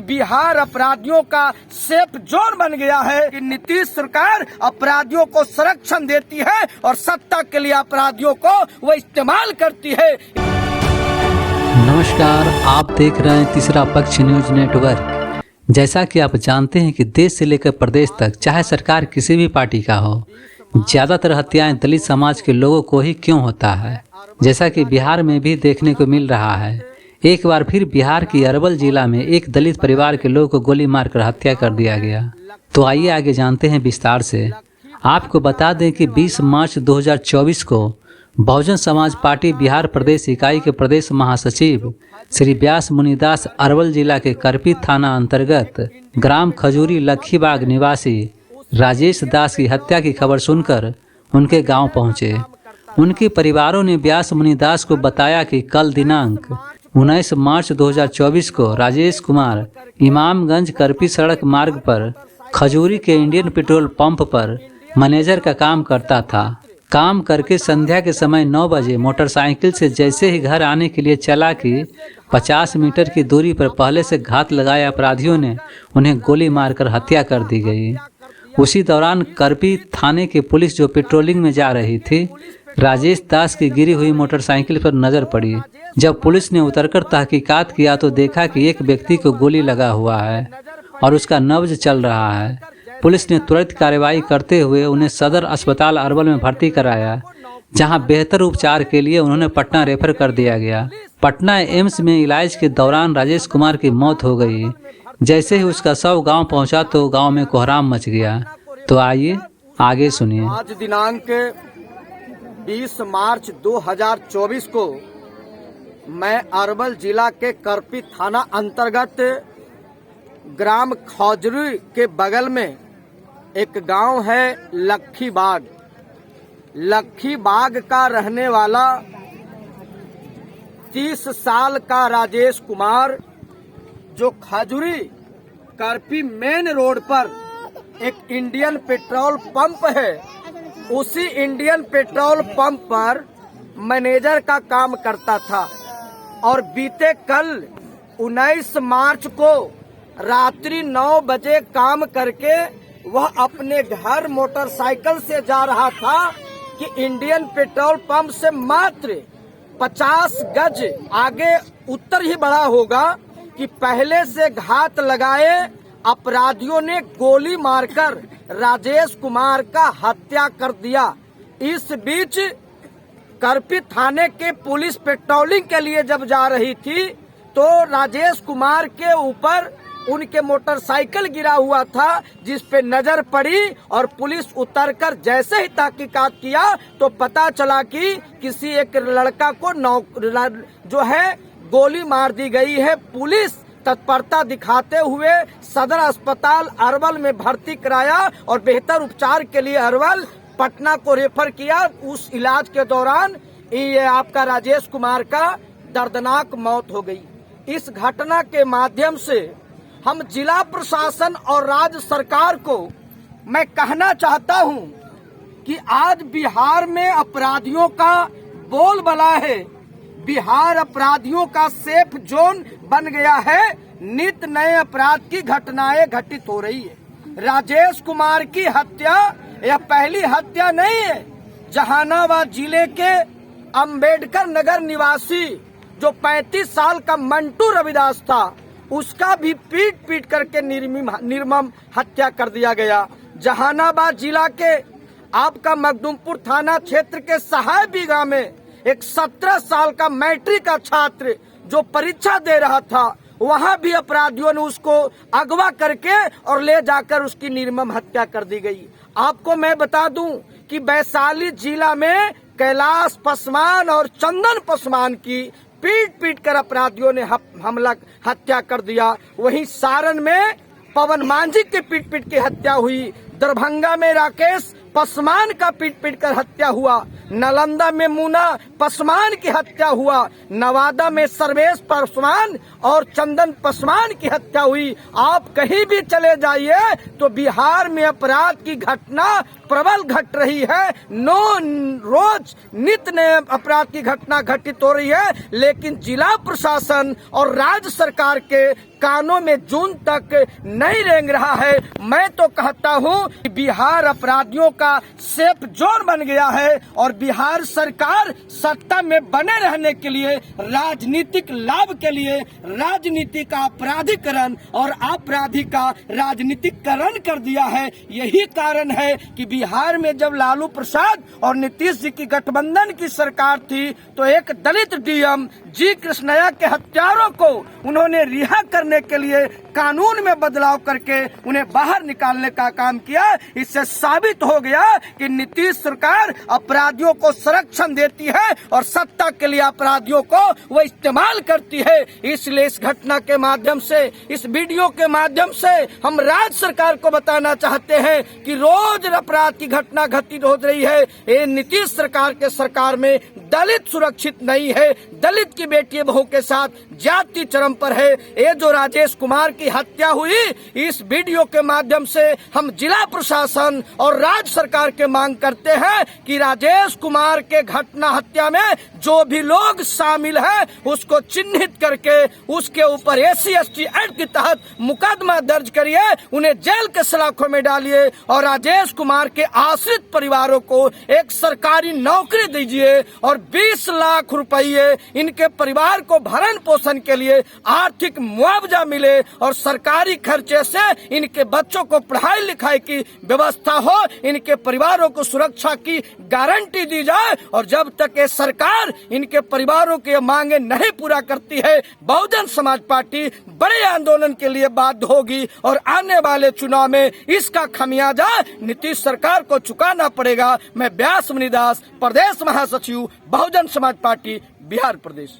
बिहार अपराधियों का safe zone बन गया है कि नीतीश सरकार अपराधियों को संरक्षण देती है और सत्ता के लिए अपराधियों को वो इस्तेमाल करती है। नमस्कार, आप देख रहे हैं तीसरा पक्ष न्यूज नेटवर्क। जैसा कि आप जानते हैं कि देश से लेकर प्रदेश तक चाहे सरकार किसी भी पार्टी का हो, ज़्यादातर हत्याएं दलित समाज के लोगों को ही क्यों होता है, जैसा कि बिहार में भी देखने को मिल रहा है। एक बार फिर बिहार की अरवल जिला में एक दलित परिवार के लोगों को गोली मारकर हत्या कर दिया गया। तो आइए आगे जानते हैं विस्तार से। आपको बता दें कि 20 मार्च 2024 को बहुजन समाज पार्टी बिहार प्रदेश इकाई के प्रदेश महासचिव श्री व्यास मुनिदास अरवल जिला के करपी थाना अंतर्गत ग्राम खजूरी लखीबाग निवासी राजेश दास की हत्या की खबर सुनकर उनके गांव पहुंचे। उनके परिवारों ने व्यास मुनिदास को बताया कि कल दिनांक 19 मार्च 2024 को राजेश कुमार इमामगंज करपी सड़क मार्ग पर खजूरी के इंडियन पेट्रोल पंप पर मैनेजर का काम करता था। काम करके संध्या के समय 9 बजे मोटरसाइकिल से जैसे ही घर आने के लिए चला कि 50 मीटर की दूरी पर पहले से घात लगाए अपराधियों ने उन्हें गोली मारकर हत्या कर दी गई। उसी दौरान करपी थाने की पुलिस जो पेट्रोलिंग में जा रही थी, राजेश दास की गिरी हुई मोटरसाइकिल पर नजर पड़ी। जब पुलिस ने उतरकर तहकीकात किया तो देखा कि एक व्यक्ति को गोली लगा हुआ है और उसका नब्ज चल रहा है। पुलिस ने तुरंत कार्रवाई करते हुए उन्हें सदर अस्पताल अरवल में भर्ती कराया, जहां बेहतर उपचार के लिए उन्होंने पटना रेफर कर दिया गया। पटना एम्स में इलाज के दौरान राजेश कुमार की मौत हो गई। जैसे ही उसका शव गांव पहुंचा तो गांव में कोहराम मच गया। तो आइए आगे सुनिए। आज दिनांक 20 मार्च 2024 को मैं अरवल जिला के करपी थाना अंतर्गत ग्राम खजूरी के बगल में एक गांव है लखीबाग। लखीबाग का रहने वाला 30 साल का राजेश कुमार, जो खजूरी करपी मेन रोड पर एक इंडियन पेट्रोल पंप है, उसी इंडियन पेट्रोल पंप पर मैनेजर का काम करता था। और बीते कल 19 मार्च को रात्रि 9 बजे काम करके वह अपने घर मोटरसाइकिल से जा रहा था कि इंडियन पेट्रोल पंप से मात्र 50 गज आगे उत्तर ही बढ़ा होगा कि पहले से घात लगाए अपराधियों ने गोली मारकर राजेश कुमार का हत्या कर दिया। इस बीच करपी थाने के पुलिस पेट्रोलिंग के लिए जब जा रही थी तो राजेश कुमार के ऊपर उनके मोटरसाइकिल गिरा हुआ था, जिस पे नजर पड़ी और पुलिस उतरकर जैसे ही तहकीकात किया तो पता चला कि किसी एक लड़का को जो है गोली मार दी गई है। पुलिस तत्परता दिखाते हुए सदर अस्पताल अरवल में भर्ती कराया और बेहतर उपचार के लिए अरवल पटना को रेफर किया। उस इलाज के दौरान ये आपका राजेश कुमार का दर्दनाक मौत हो गई। इस घटना के माध्यम से हम जिला प्रशासन और राज्य सरकार को मैं कहना चाहता हूं कि आज बिहार में अपराधियों का बोलबाला है। बिहार अपराधियों का सेफ जोन बन गया है। नित नए अपराध की घटनाएं घटित हो रही है। राजेश कुमार की हत्या यह पहली हत्या नहीं है। जहानाबाद जिले के अंबेडकर नगर निवासी जो 35 साल का मंटू रविदास था, उसका भी पीट पीट करके निर्मम हत्या कर दिया गया। जहानाबाद जिला के आपका मखदुमपुर थाना क्षेत्र के सहाय बीघा में एक 17 साल का मैट्रिक का छात्र जो परीक्षा दे रहा था, वहां भी अपराधियों ने उसको अगवा करके और ले जाकर उसकी निर्मम हत्या कर दी गई। आपको मैं बता दूं कि वैशाली जिला में कैलाश पासवान और चंदन पासवान की पीट पीट कर अपराधियों ने हमला हत्या कर दिया। वहीं सारण में पवन मांझी के पीट पीट की हत्या हुई। दरभंगा में राकेश पासवान का पीट पीट कर हत्या हुआ। नालंदा में मुना पासवान की हत्या हुआ। नवादा में सर्वेश पासवान और चंदन पासवान की हत्या हुई। आप कहीं भी चले जाइए तो बिहार में अपराध की घटना प्रबल घट रही है। रोज नित्य नए अपराध की घटना घटित हो रही है, लेकिन जिला प्रशासन और राज्य सरकार के कानों में जून तक नहीं रेंग रहा है। मैं तो कहता हूं कि बिहार अपराधियों का सेफ जोन बन गया है और बिहार सरकार सत्ता में बने रहने के लिए, राजनीतिक लाभ के लिए राजनीति का अपराधीकरण और अपराधी का राजनीतिकरण कर दिया है। यही कारण है कि बिहार में जब लालू प्रसाद और नीतीश जी की गठबंधन की सरकार थी तो एक दलित डीएम जी कृष्णया के हत्यारों को उन्होंने रिहा करने के लिए कानून में बदलाव करके उन्हें बाहर निकालने का काम किया। इससे साबित हो गया कि नीतीश सरकार अपराधियों को संरक्षण देती है और सत्ता के लिए अपराधियों को वो इस्तेमाल करती है। इसलिए इस घटना के माध्यम से, इस वीडियो के माध्यम से हम राज्य सरकार को बताना चाहते हैं कि रोज अपराध की घटना घटित हो रही है। ये नीतीश सरकार के सरकार में दलित सुरक्षित नहीं है। दलित की बेटी बहू के साथ जाति चरम पर है। ये जो राजेश कुमार की हत्या हुई, इस वीडियो के माध्यम से हम जिला प्रशासन और राज्य सरकार के मांग करते हैं कि राजेश कुमार के घटना हत्या में जो भी लोग शामिल हैं उसको चिन्हित करके उसके ऊपर SC/ST एक्ट के तहत मुकदमा दर्ज करिए, उन्हें जेल के सलाखों में डालिए और राजेश कुमार के आश्रित परिवारों को एक सरकारी नौकरी दीजिए और 20 लाख रुपये इनके परिवार को भरण पोषण के लिए आर्थिक मुआवजा मिले और सरकारी खर्चे से इनके बच्चों को पढ़ाई लिखाई की व्यवस्था हो, इनके परिवारों को सुरक्षा की गारंटी दी जाए। और जब तक ये सरकार इनके परिवारों की मांगे नहीं पूरा करती है, बहुजन समाज पार्टी बड़े आंदोलन के लिए बाध्य होगी और आने वाले चुनाव में इसका खमियाजा नीतीश सरकार को चुकाना पड़ेगा। मैं व्यास मुनिदास, प्रदेश महासचिव, बहुजन समाज पार्टी, बिहार प्रदेश।